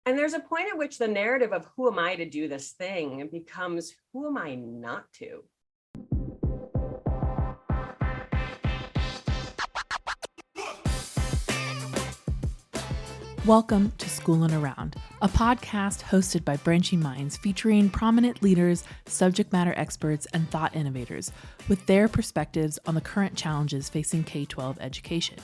And there's a point at which the narrative of who am I to do this thing becomes who am I not to? Welcome to School and Around, a podcast hosted by Branching Minds featuring prominent leaders, subject matter experts, and thought innovators with their perspectives on the current challenges facing K-12 education.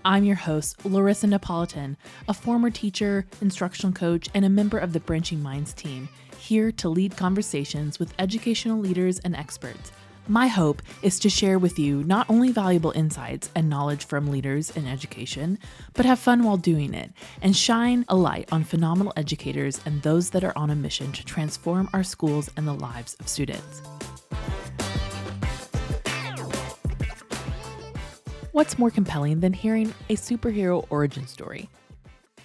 I'm your host, Larissa Napolitan, a former teacher, instructional coach, and a member of the Branching Minds team, here to lead conversations with educational leaders and experts. My hope is to share with you not only valuable insights and knowledge from leaders in education, but have fun while doing it and shine a light on phenomenal educators and those that are on a mission to transform our schools and the lives of students. What's more compelling than hearing a superhero origin story?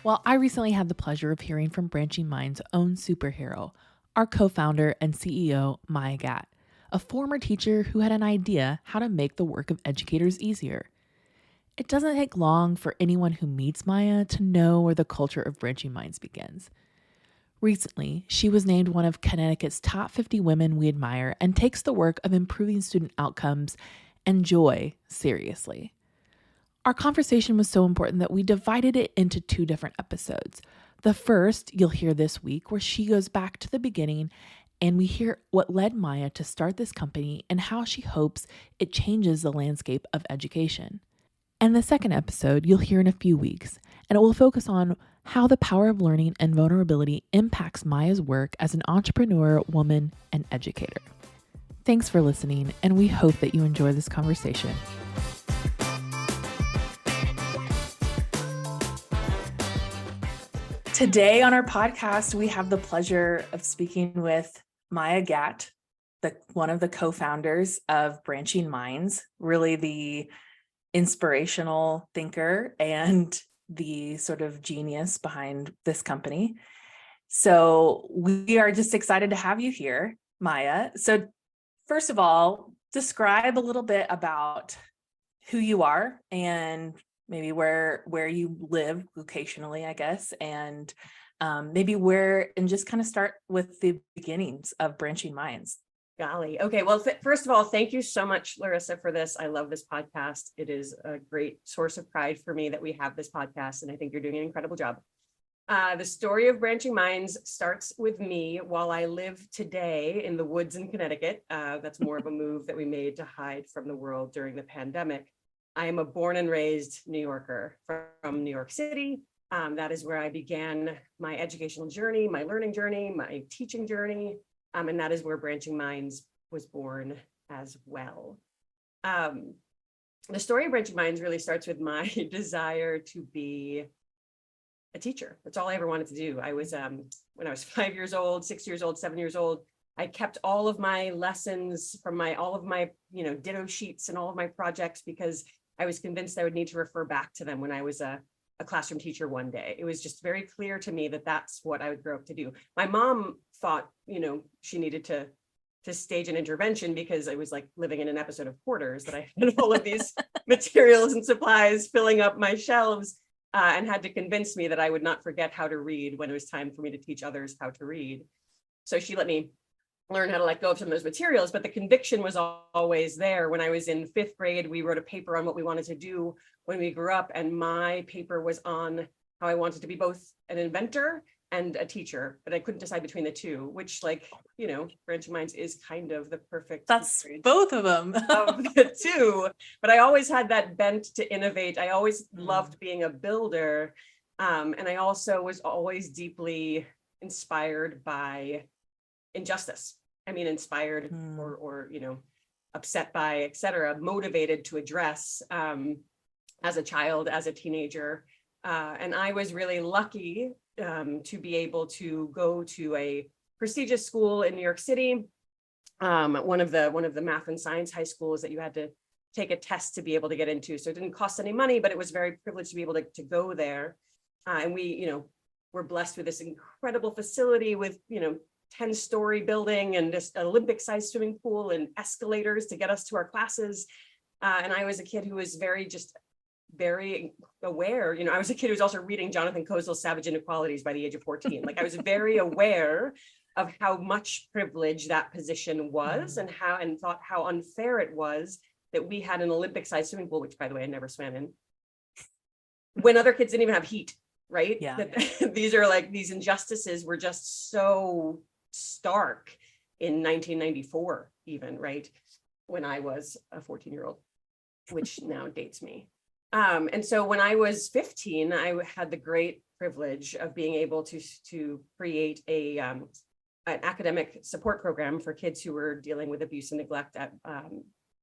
Well, I recently had the pleasure of hearing from Branching Minds' own superhero, our co-founder and CEO, Maya Gat, a former teacher who had an idea how to make the work of educators easier. It doesn't take long for anyone who meets Maya to know where the culture of Branching Minds begins. Recently, she was named one of Connecticut's top 50 women we admire and takes the work of improving student outcomes and joy seriously. Our conversation was so important that we divided it into 2 different episodes. The first you'll hear this week, where she goes back to the beginning and we hear what led Maya to start this company and how she hopes it changes the landscape of education. And the second episode you'll hear in a few weeks, and it will focus on how the power of learning and vulnerability impacts Maya's work as an entrepreneur, woman, and educator. Thanks for listening, and we hope that you enjoy this conversation. Today on our podcast, we have the pleasure of speaking with Maya Gat, one of the co-founders of Branching Minds, really the inspirational thinker and the sort of genius behind this company. So we are just excited to have you here, Maya. So first of all, describe a little bit about who you are and maybe where you live locationally, I guess, and maybe and just kind of start with the beginnings of Branching Minds. Golly. Okay. Well, first of all, thank you so much, Larissa, for this. I love this podcast. It is a great source of pride for me that we have this podcast, and I think you're doing an incredible job. The story of Branching Minds starts with me while I live today in the woods in Connecticut. That's more of a move that we made to hide from the world during the pandemic. I am a born and raised New Yorker from New York City. That is where I began my educational journey, my learning journey, my teaching journey. And that is where Branching Minds was born as well. The story of Branching Minds really starts with my desire to be a teacher. That's all I ever wanted to do. I was, when I was 5 years old, 6 years old, 7 years old, I kept all of my lessons from all of my, ditto sheets and all of my projects because I was convinced I would need to refer back to them when I was a classroom teacher one day. It was just very clear to me that that's what I would grow up to do. My mom thought, she needed to stage an intervention because I was like living in an episode of Hoarders, that I had all of these materials and supplies filling up my shelves, and had to convince me that I would not forget how to read when it was time for me to teach others how to read. So she let me learn how to let go of some of those materials, but the conviction was always there. When I was in 5th grade, we wrote a paper on what we wanted to do when we grew up, and my paper was on how I wanted to be both an inventor and a teacher, but I couldn't decide between the two, which, Branching Minds is kind of the perfect. That's both of them. Of the two, but I always had that bent to innovate. I always loved being a builder, and I also was always deeply inspired by injustice. Inspired or upset by, etc., motivated to address as a child, as a teenager. And I was really lucky to be able to go to a prestigious school in New York City, one of the math and science high schools that you had to take a test to be able to get into. So it didn't cost any money, but it was very privileged to be able to go there. And we, were blessed with this incredible facility with, 10-story building and this Olympic-sized swimming pool and escalators to get us to our classes. And I was a kid who was very just very aware. I was a kid who was also reading Jonathan Kozol's Savage Inequalities by the age of 14. Like I was very aware of how much privilege that position was, and thought how unfair it was that we had an Olympic-sized swimming pool, which by the way, I never swam in, when other kids didn't even have heat, right? Yeah. These injustices were just so stark in 1994, even, right? When I was a 14-year-old, which now dates me. And so when I was 15, I had the great privilege of being able to create an academic support program for kids who were dealing with abuse and neglect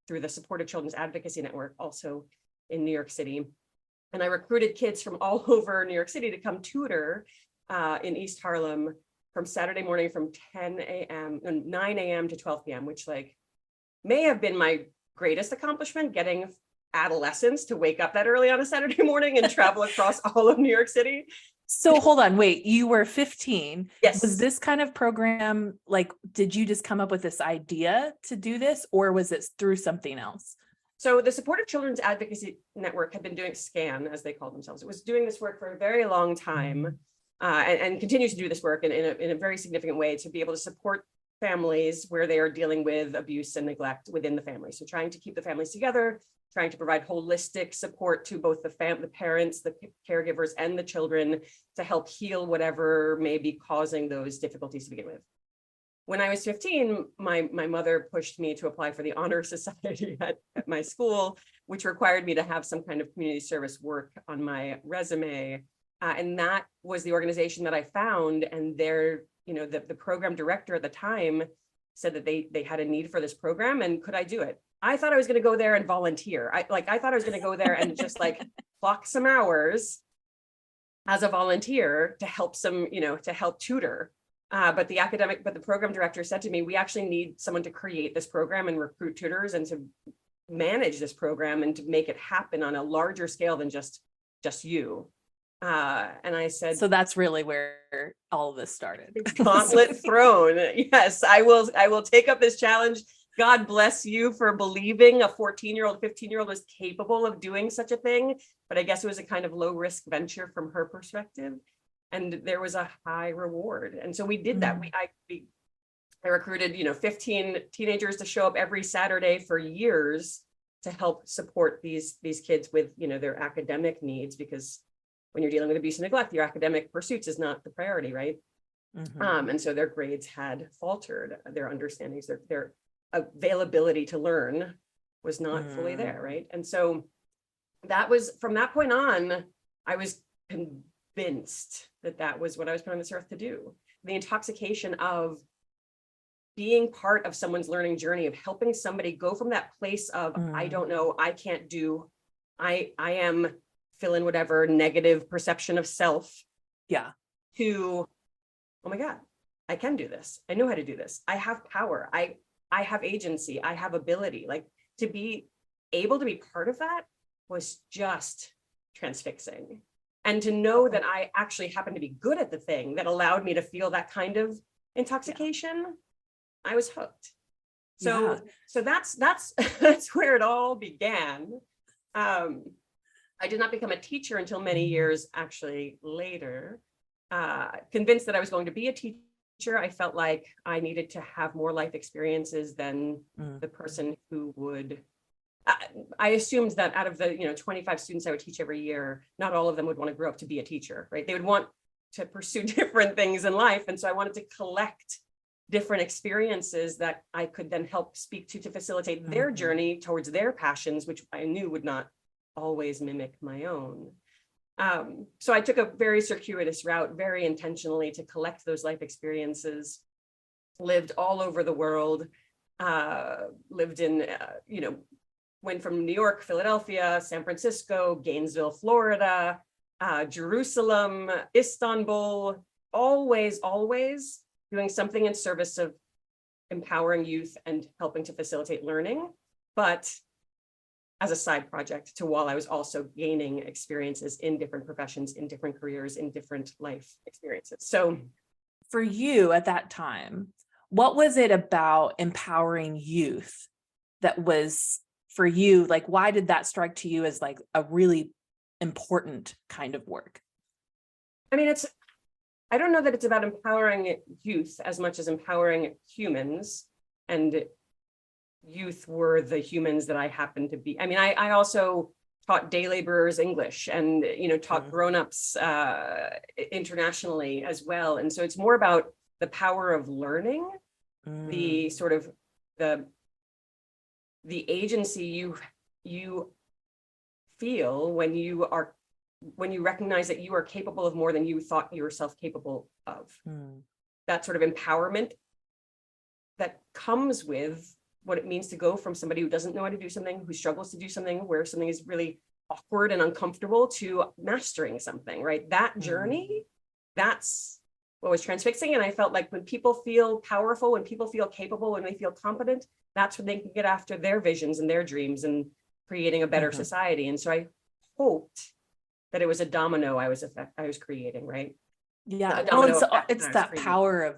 through the Supportive Children's Advocacy Network, also in New York City. And I recruited kids from all over New York City to come tutor in East Harlem from Saturday morning from 9 a.m. to 12 p.m., which may have been my greatest accomplishment, getting adolescents to wake up that early on a Saturday morning and travel across all of New York City. So hold on, wait, you were 15. Yes. Was this kind of program, did you just come up with this idea to do this, or was it through something else? So the Supportive Children's Advocacy Network had been doing SCAN, as they call themselves. It was doing this work for a very long time, and continues to do this work in a very significant way to be able to support families where they are dealing with abuse and neglect within the family. So trying to keep the families together, trying to provide holistic support to both the parents, the caregivers, and the children to help heal whatever may be causing those difficulties to begin with. When I was 15, my mother pushed me to apply for the Honor Society at my school, which required me to have some kind of community service work on my resume. And that was the organization that I found. And the program director at the time said that they had a need for this program, and could I do it? I thought I was going to go there and volunteer. I thought I was going to go there and just clock some hours as a volunteer to help to help tutor. But the program director said to me, we actually need someone to create this program and recruit tutors and to manage this program and to make it happen on a larger scale than just you. And I said, so that's really where all of this started. Gauntlet thrown. Yes, I will take up this challenge. God bless you for believing a 14-year-old, 15-year-old was capable of doing such a thing. But I guess it was a kind of low risk venture from her perspective. And there was a high reward. And so we did that. I recruited, 15 teenagers to show up every Saturday for years to help support these kids with, their academic needs, because when you're dealing with abuse and neglect, your academic pursuits is not the priority, right? And so their grades had faltered, their understandings, their availability to learn was not fully there, right? And so that was, from that point on, I was convinced that was what I was put on this earth to do. The intoxication of being part of someone's learning journey, of helping somebody go from that place of, I don't know, I can't do, I am fill in whatever negative perception of self. Yeah. To, oh my God, I can do this. I know how to do this. I have power. I have agency. I have ability. To be able to be part of that was just transfixing. And to know that I actually happened to be good at the thing that allowed me to feel that kind of intoxication, I was hooked. So that's that's where it all began. I did not become a teacher until many years actually later. Convinced that I was going to be a teacher, I felt like I needed to have more life experiences than the person who would. I assumed that out of the 25 students I would teach every year, not all of them would want to grow up to be a teacher, right? They would want to pursue different things in life. And so I wanted to collect different experiences that I could then help speak to facilitate their journey towards their passions, which I knew would not always mimic my own. So I took a very circuitous route, very intentionally, to collect those life experiences, lived all over the world, lived in, went from New York, Philadelphia, San Francisco, Gainesville, Florida, Jerusalem, Istanbul, always doing something in service of empowering youth and helping to facilitate learning, but as a side project to while I was also gaining experiences in different professions, in different careers, in different life experiences. So for you at that time, what was it about empowering youth that was for you? Why did that strike to you as a really important kind of work? I mean, I don't know that it's about empowering youth as much as empowering humans, and youth were the humans that I happened to be. I mean, I also taught day laborers English and, taught grownups internationally as well. And so it's more about the power of learning, the sort of the agency you feel when you recognize that you are capable of more than you thought yourself capable of. That sort of empowerment that comes with what it means to go from somebody who doesn't know how to do something, who struggles to do something, where something is really awkward and uncomfortable, to mastering something, right? That journey, that's what was transfixing. And I felt like when people feel powerful, when people feel capable, when they feel competent, that's when they can get after their visions and their dreams and creating a better society. And so I hoped that it was a domino I was creating, right? Yeah, well, it's that power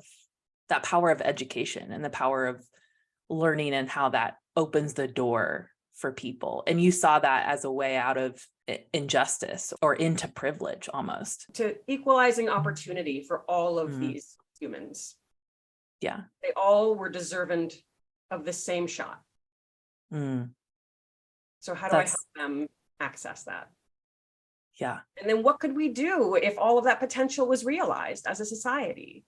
of education and the power of learning and how that opens the door for people. And you saw that as a way out of injustice or into privilege, almost. To equalizing opportunity for all of these humans. Yeah. They all were deserving of the same shot. So how do I help them access that? Yeah. And then what could we do if all of that potential was realized as a society?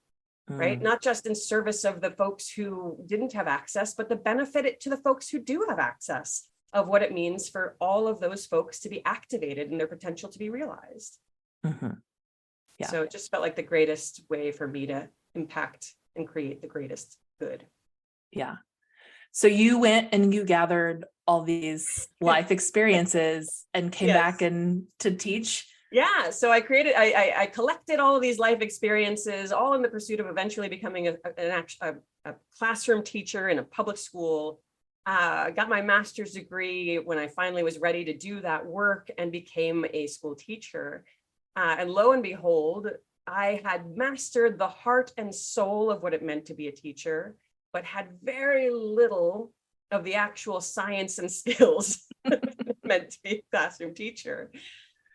Right? Not just in service of the folks who didn't have access, but the benefit it to the folks who do have access, of what it means for all of those folks to be activated and their potential to be realized. Yeah. So it just felt like the greatest way for me to impact and create the greatest good. Yeah. So you went and you gathered all these life experiences and came back and to teach. Yeah, so I collected all of these life experiences, all in the pursuit of eventually becoming a classroom teacher in a public school. Got my master's degree when I finally was ready to do that work and became a school teacher. And lo and behold, I had mastered the heart and soul of what it meant to be a teacher, but had very little of the actual science and skills meant to be a classroom teacher.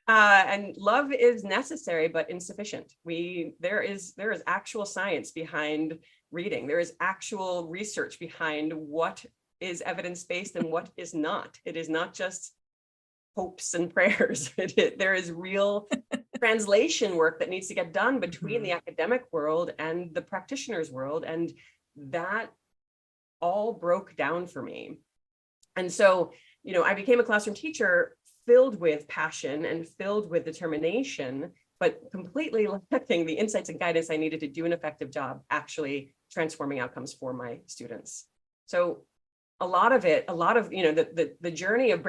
And love is necessary, but insufficient. There is actual science behind reading. There is actual research behind what is evidence-based and what is not. It is not just hopes and prayers. There is real translation work that needs to get done between the academic world and the practitioner's world. And that all broke down for me. And so, I became a classroom teacher filled with passion and filled with determination, but completely lacking the insights and guidance I needed to do an effective job actually transforming outcomes for my students. So a lot of the journey of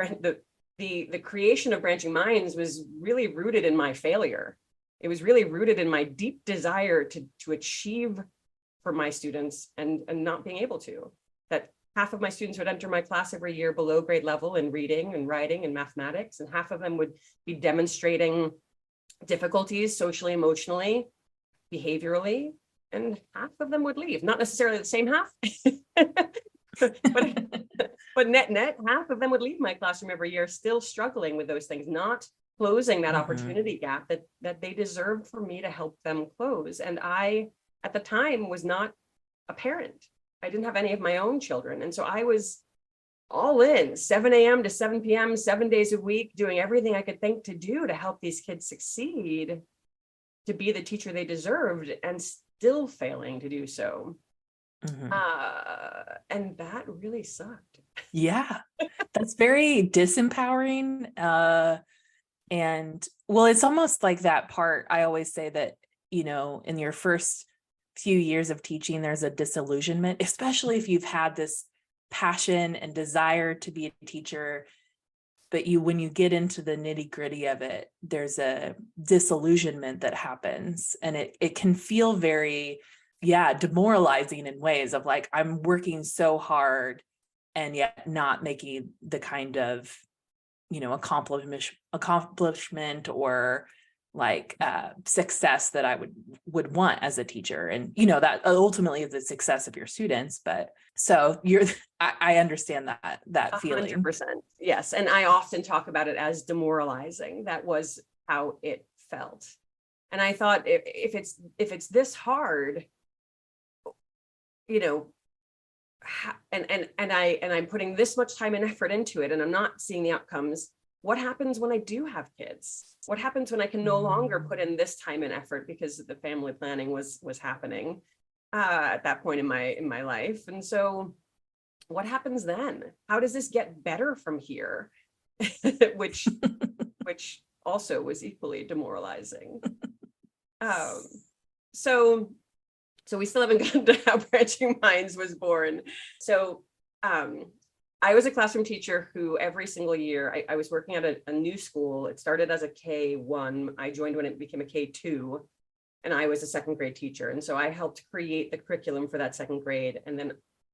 the creation of Branching Minds was really rooted in my failure. It was really rooted in my deep desire to achieve for my students and not being able to. That half of my students would enter my class every year below grade level in reading and writing and mathematics, and half of them would be demonstrating difficulties socially, emotionally, behaviorally, and half of them would leave. Not necessarily the same half, but net, half of them would leave my classroom every year still struggling with those things, not closing that opportunity gap that they deserved for me to help them close. And I, at the time, was not a parent. I didn't have any of my own children. And so I was all in 7 a.m. to 7 p.m., 7 days a week, doing everything I could think to do to help these kids succeed, to be the teacher they deserved, and still failing to do so. And that really sucked. Yeah, that's very disempowering. And well, it's almost like that part. I always say that, in your first few years of teaching, there's a disillusionment, especially if you've had this passion and desire to be a teacher, but when you get into the nitty-gritty of it, there's a disillusionment that happens, and it can feel very demoralizing in ways of like, I'm working so hard and yet not making the kind of accomplishment or success that I would want as a teacher. And, you know, that ultimately is the success of your students. But so I understand that feeling. 100%. Yes. And I often talk about it as demoralizing. That was how it felt. And I thought if it's this hard, you know, and I'm putting this much time and effort into it and I'm not seeing the outcomes, what happens when I do have kids? What happens when I can no longer put in this time and effort because the family planning was happening at that point in my life? And so what happens then? How does this get better from here? which also was equally demoralizing. So we still haven't gotten to how Branching Minds was born. So I was a classroom teacher who every single year, I was working at a new school. It started as a K1. I joined when it became a K2, and I was a second grade teacher. And so I helped create the curriculum for that second grade. And then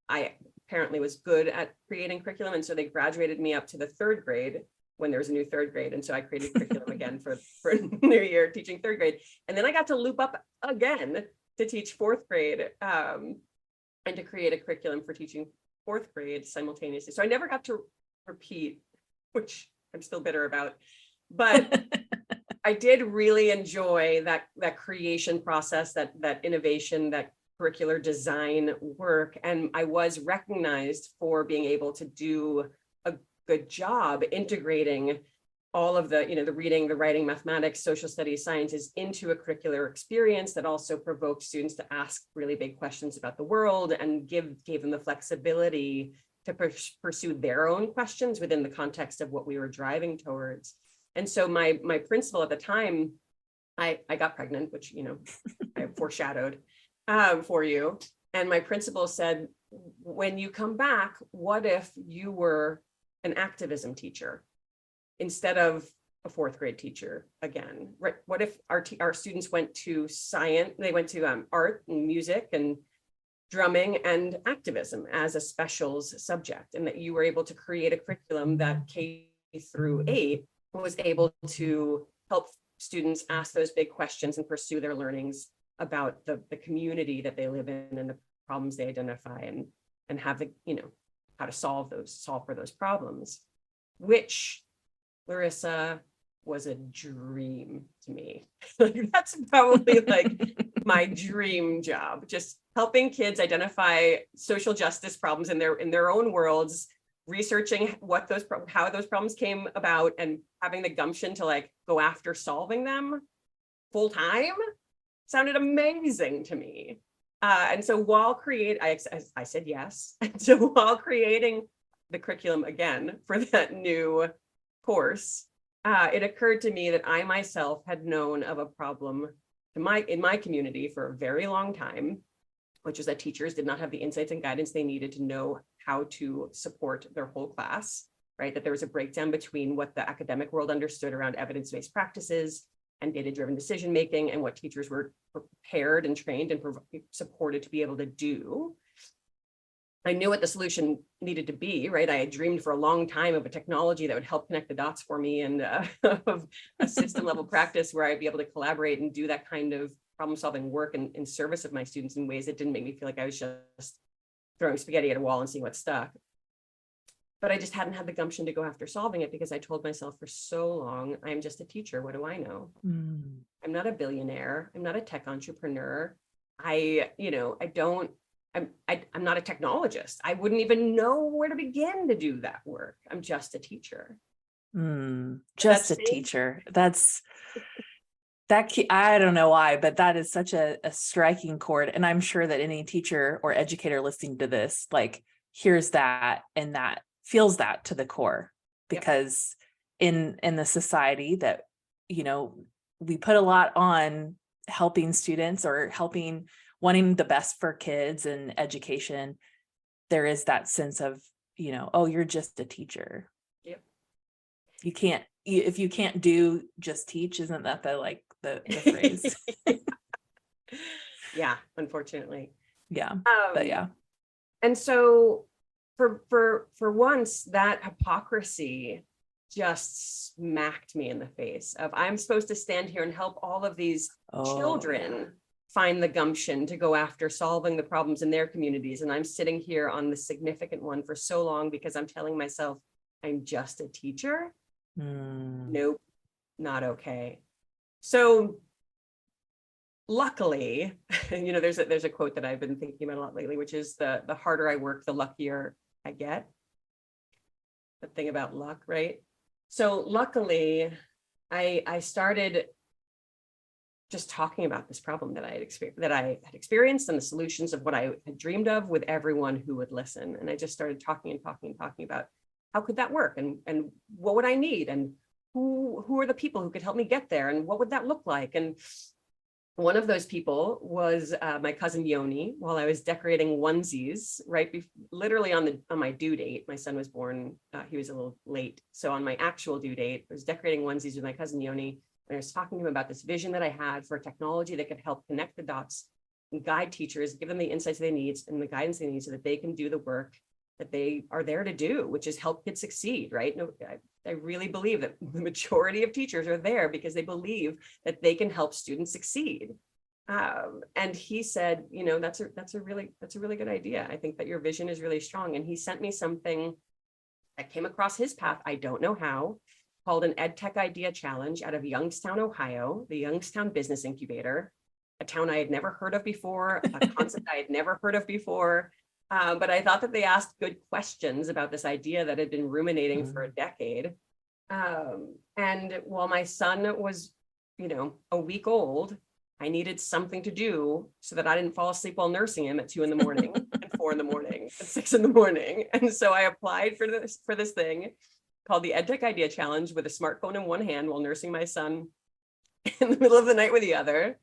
I apparently was good at creating curriculum. And so they graduated me up to the third grade when there was a new third grade. And so I created curriculum again for a new year teaching third grade. And then I got to loop up again to teach fourth grade and to create a curriculum for teaching fourth grade simultaneously. So I never got to repeat, which I'm still bitter about, but I did really enjoy that creation process, that innovation, that curricular design work. And I was recognized for being able to do a good job integrating all of the, the reading, the writing, mathematics, social studies, sciences into a curricular experience that also provoked students to ask really big questions about the world and gave them the flexibility to pursue their own questions within the context of what we were driving towards. And so my principal at the time, I got pregnant, which, I foreshadowed for you. And my principal said, when you come back, what if you were an activism teacher instead of a fourth grade teacher again, right? What if our students went to science, they went to art and music and drumming and activism as a specials subject, and that you were able to create a curriculum that K-8 was able to help students ask those big questions and pursue their learnings about the community that they live in and the problems they identify, and have the, how to solve for those problems, which, Larissa, was a dream to me. That's probably my dream job, just helping kids identify social justice problems in their own worlds, researching how those problems came about, and having the gumption to go after solving them full time sounded amazing to me. And so while I said yes. And so while creating the curriculum again for that new course, it occurred to me that I myself had known of a problem in my community for a very long time, which is that teachers did not have the insights and guidance they needed to know how to support their whole class, right? That there was a breakdown between what the academic world understood around evidence-based practices and data-driven decision-making and what teachers were prepared and trained and supported to be able to do. I knew what the solution needed to be, right? I had dreamed for a long time of a technology that would help connect the dots for me, and of a system level practice where I'd be able to collaborate and do that kind of problem solving work in service of my students in ways that didn't make me feel like I was just throwing spaghetti at a wall and seeing what stuck. But I just hadn't had the gumption to go after solving it, because I told myself for so long, I'm just a teacher. What do I know? I'm not a billionaire. I'm not a tech entrepreneur. I'm not a technologist. I wouldn't even know where to begin to do that work. I'm just a teacher. Just a teacher. I don't know why, but that is such a striking chord. And I'm sure that any teacher or educator listening to this, hears that and that feels that to the core, because in the society that, we put a lot on helping students or wanting the best for kids and education. There is that sense of, oh, you're just a teacher. Yep. If you can't do just teach, isn't that the phrase? Yeah, unfortunately. Yeah. But yeah. And so for once, that hypocrisy just smacked me in the face of, I'm supposed to stand here and help all of these children find the gumption to go after solving the problems in their communities. And I'm sitting here on the significant one for so long because I'm telling myself I'm just a teacher. Nope, not okay. So luckily, there's a quote that I've been thinking about a lot lately, which is the harder I work, the luckier I get. The thing about luck, right? So luckily, I started just talking about this problem that I had experienced and the solutions of what I had dreamed of with everyone who would listen. And I just started talking about how could that work, and what would I need, and who are the people who could help me get there, and what would that look like? And one of those people was my cousin Yoni. While I was decorating onesies, literally on my due date, my son was born, he was a little late. So on my actual due date, I was decorating onesies with my cousin Yoni. And I was talking to him about this vision that I had for technology that could help connect the dots and guide teachers, give them the insights they need and the guidance they need so that they can do the work that they are there to do, which is help kids succeed, right? No, I really believe that the majority of teachers are there because they believe that they can help students succeed. And he said, that's a really good idea. I think that your vision is really strong. And he sent me something that came across his path, I don't know how, called an EdTech Idea Challenge out of Youngstown, Ohio, the Youngstown Business Incubator, a town I had never heard of before, a concept I had never heard of before. But I thought that they asked good questions about this idea that had been ruminating for a decade. And while my son was, a week old, I needed something to do so that I didn't fall asleep while nursing him at 2 a.m. and 4 a.m. and 6 a.m. And so I applied for this thing called the EdTech Idea Challenge with a smartphone in one hand while nursing my son in the middle of the night with the other,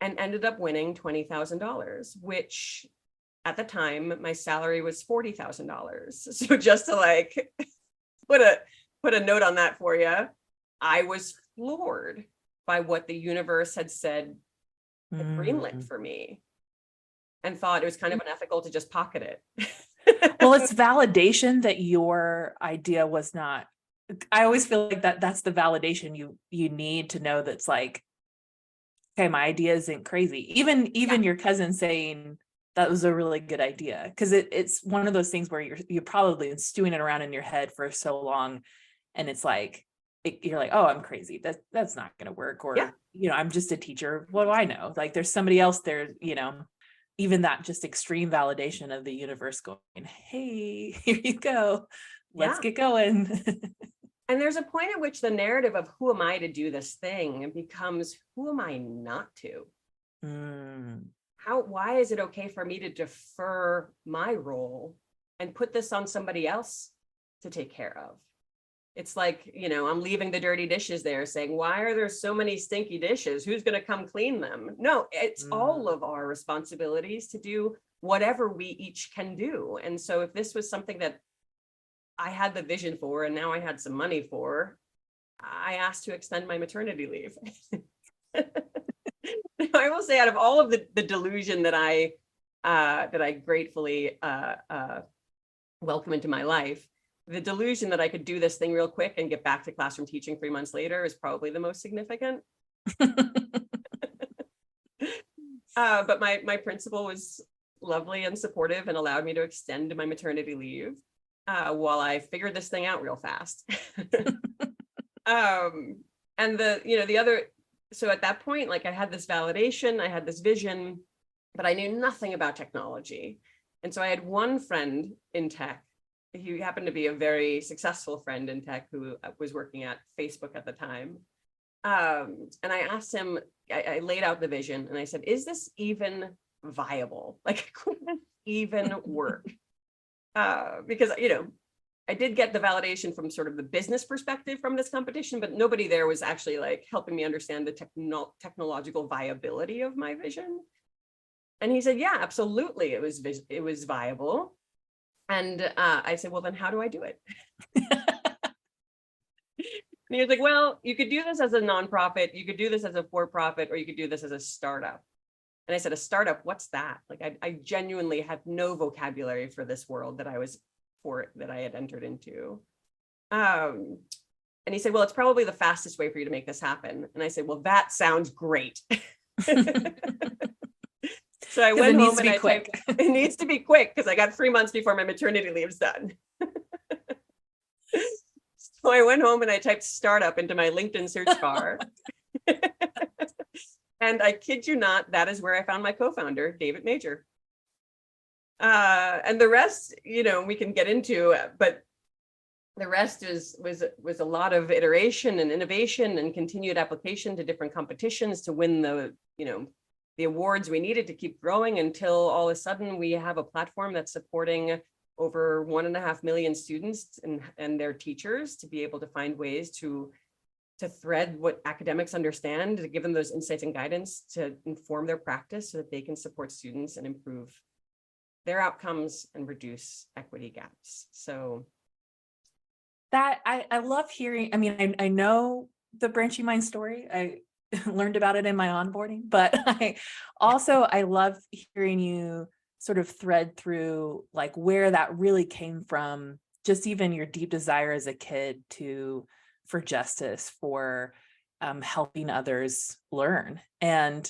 and ended up winning $20,000, which at the time my salary was $40,000. So just to put a note on that for you, I was floored by what the universe had said, had greenlit for me, and thought it was kind of unethical to just pocket it. Well, it's validation that your idea was not. I always feel like that's the validation you need to know that's like, okay, my idea isn't crazy. Even your cousin saying that was a really good idea, because it's one of those things where you're probably been stewing it around in your head for so long, and it's like you're like, oh, I'm crazy. That's not going to work, or I'm just a teacher. What do I know? Like, there's somebody else there, even that just extreme validation of the universe going, hey, here you go. Let's get going. And there's a point at which the narrative of who am I to do this thing becomes who am I not to? Why is it okay for me to defer my role and put this on somebody else to take care of? It's like, I'm leaving the dirty dishes there saying, why are there so many stinky dishes? Who's going to come clean them? No, it's all of our responsibilities to do whatever we each can do. And so if this was something that I had the vision for, and now I had some money for, I asked to extend my maternity leave. I will say, out of all of the delusion that I gratefully welcome into my life, the delusion that I could do this thing real quick and get back to classroom teaching 3 months later is probably the most significant. But my principal was lovely and supportive and allowed me to extend my maternity leave while I figured this thing out real fast. And the other, so at that point, I had this validation, I had this vision, but I knew nothing about technology. And so I had one friend in tech. He happened to be a very successful friend in tech who was working at Facebook at the time. And I asked him, I laid out the vision and I said, is this even viable? Could this even work? Because, I did get the validation from sort of the business perspective from this competition, but nobody there was actually helping me understand the technological viability of my vision. And he said, yeah, absolutely. It was viable. And I said, well, then how do I do it? And he was like, well, you could do this as a nonprofit, you could do this as a for-profit, or you could do this as a startup. And I said, a startup, what's that? I genuinely had no vocabulary for this world that I had entered into. And he said, well, it's probably the fastest way for you to make this happen. And I said, well, that sounds great. So I went home and I typed, it needs to be quick because I got 3 months before my maternity leave's done. So I went home and I typed startup into my LinkedIn search bar. And I kid you not, that is where I found my co-founder, David Major. And the rest, we can get into, but the rest was a lot of iteration and innovation and continued application to different competitions to win the awards we needed to keep growing until all of a sudden we have a platform that's supporting over 1.5 million students and their teachers to be able to find ways to thread what academics understand, to give them those insights and guidance to inform their practice so that they can support students and improve their outcomes and reduce equity gaps. So that I love hearing. I mean, I know the Branching Minds story. I learned about it in my onboarding, but I love hearing you sort of thread through like where that really came from, just even your deep desire as a kid for justice, for helping others learn. And,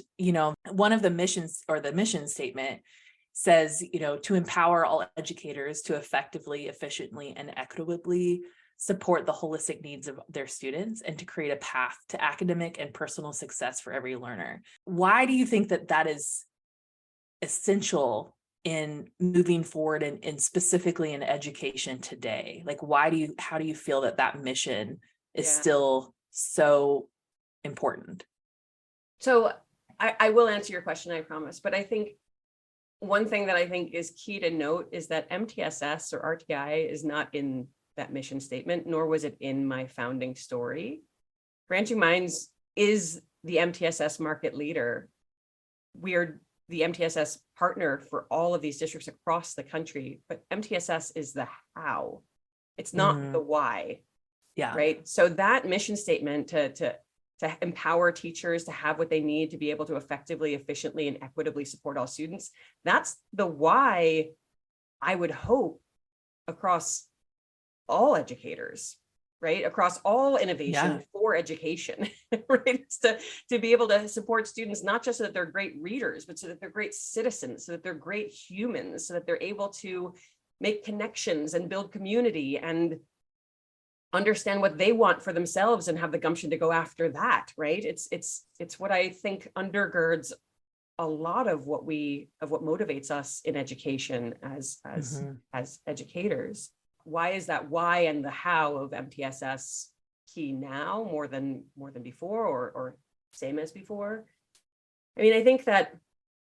one of the missions or the mission statement says, to empower all educators to effectively, efficiently, and equitably support the holistic needs of their students and to create a path to academic and personal success for every learner. Why do you think that is essential in moving forward and specifically in education today? Like, how do you feel that mission is still so important? So I will answer your question, I promise. But I think one thing that I think is key to note is that MTSS or RTI is not in that mission statement, nor was it in my founding story. Branching Minds is the MTSS market leader. We are the MTSS partner for all of these districts across the country, but MTSS is the how. It's not the why. Yeah. Right. So that mission statement to empower teachers to have what they need to be able to effectively, efficiently, and equitably support all students. That's the why I would hope across all educators, right? Across all innovation for education, right? It's to be able to support students, not just so that they're great readers, but so that they're great citizens, so that they're great humans, so that they're able to make connections and build community and understand what they want for themselves and have the gumption to go after that, right? It's what I think undergirds a lot of what motivates us in education as educators. Why is that why and the how of MTSS key now more than before or same as before? I mean, I think that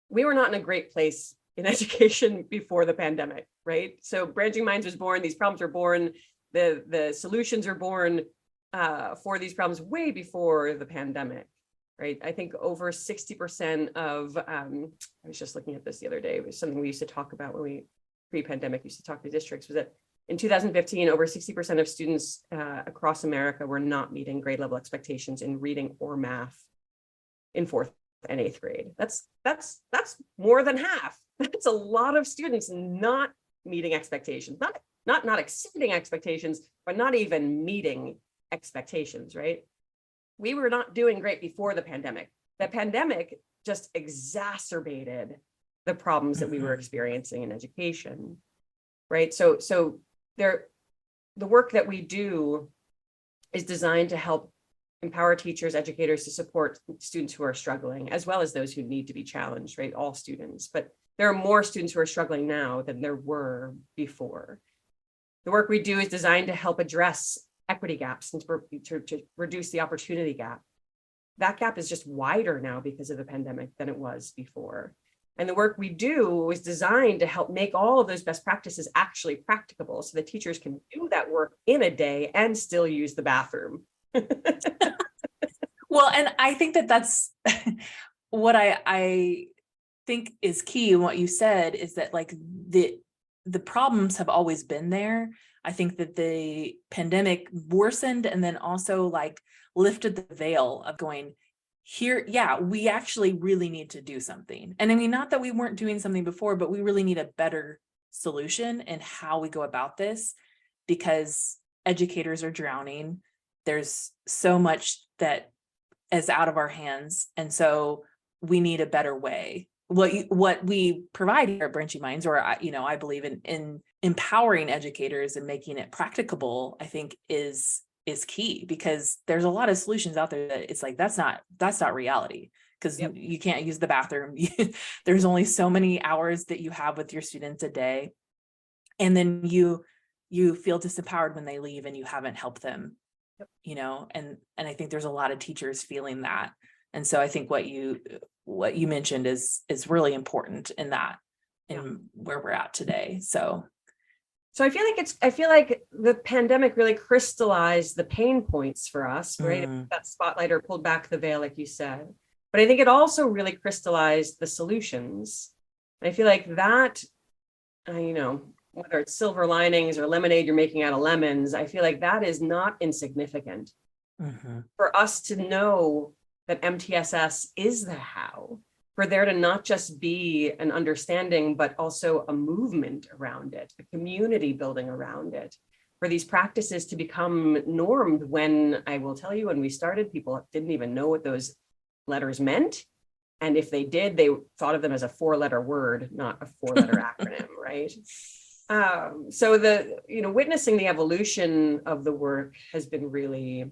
we were not in a great place in education before the pandemic, right? So Branching Minds was born, these problems were born, the solutions are born for these problems way before the pandemic, right? I think over 60% of, I was just looking at this the other day, it was something we used to talk about when we pre-pandemic used to talk to districts, was that in 2015, over 60% of students across America were not meeting grade level expectations in reading or math in 4th and 8th grade. That's more than half. That's a lot of students not meeting expectations, not exceeding expectations, but not even meeting expectations, right? We were not doing great before the pandemic. The pandemic just exacerbated the problems that we were experiencing in education, right? So the work that we do is designed to help empower teachers, educators to support students who are struggling, as well as those who need to be challenged, right? All students, but there are more students who are struggling now than there were before. The work we do is designed to help address equity gaps and to reduce the opportunity gap. That gap is just wider now because of the pandemic than it was before. And the work we do is designed to help make all of those best practices actually practicable so that teachers can do that work in a day and still use the bathroom. Well, and I think that's what I think is key in what you said, is that like the problems have always been there. I think that the pandemic worsened and then also like lifted the veil of going, here, we actually really need to do something. And I mean, not that we weren't doing something before, but we really need a better solution in how we go about this, because educators are drowning. There's so much that is out of our hands. And so we need a better way. What we provide here at Branching Minds, or I believe in empowering educators and making it practicable, I think is key, because there's a lot of solutions out there that it's like, that's not reality, because you can't use the bathroom. There's only so many hours that you have with your students a day. And then you feel disempowered when they leave and you haven't helped them, and I think there's a lot of teachers feeling that. And so I think what you mentioned is really important in that, in where we're at today. So I feel like the pandemic really crystallized the pain points for us, right? That spotlight, or pulled back the veil, like you said. But I think it also really crystallized the solutions. And I feel like that, whether it's silver linings or lemonade you're making out of lemons, I feel like that is not insignificant. For us to know that MTSS is the how, for there to not just be an understanding, but also a movement around it, a community building around it, for these practices to become normed, when I will tell you, when we started, people didn't even know what those letters meant. And if they did, they thought of them as a 4-letter word, not a 4-letter acronym, right? So witnessing the evolution of the work has been really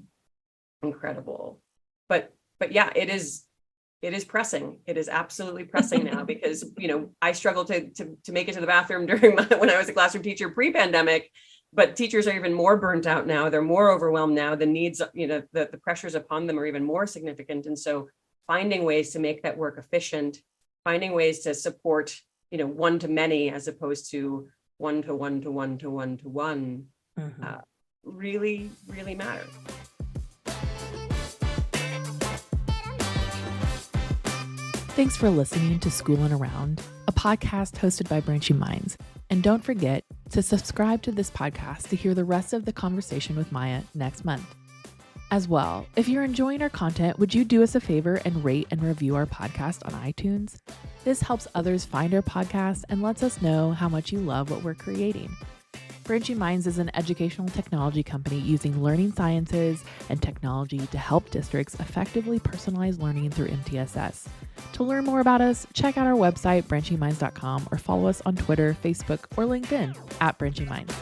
incredible. But yeah, it is pressing. It is absolutely pressing now, because, I struggled to make it to the bathroom when I was a classroom teacher pre-pandemic, but teachers are even more burnt out now. They're more overwhelmed now. The needs, the pressures upon them are even more significant. And so finding ways to make that work efficient, finding ways to support, one to many, as opposed to one to one to one to one to one, really, really matters. Thanks for listening to Schoolin' Around, a podcast hosted by Branching Minds. And don't forget to subscribe to this podcast to hear the rest of the conversation with Maya next month. As well, if you're enjoying our content, would you do us a favor and rate and review our podcast on iTunes? This helps others find our podcast and lets us know how much you love what we're creating. Branching Minds is an educational technology company using learning sciences and technology to help districts effectively personalize learning through MTSS. To learn more about us, check out our website, branchingminds.com, or follow us on Twitter, Facebook, or LinkedIn @Branching Minds.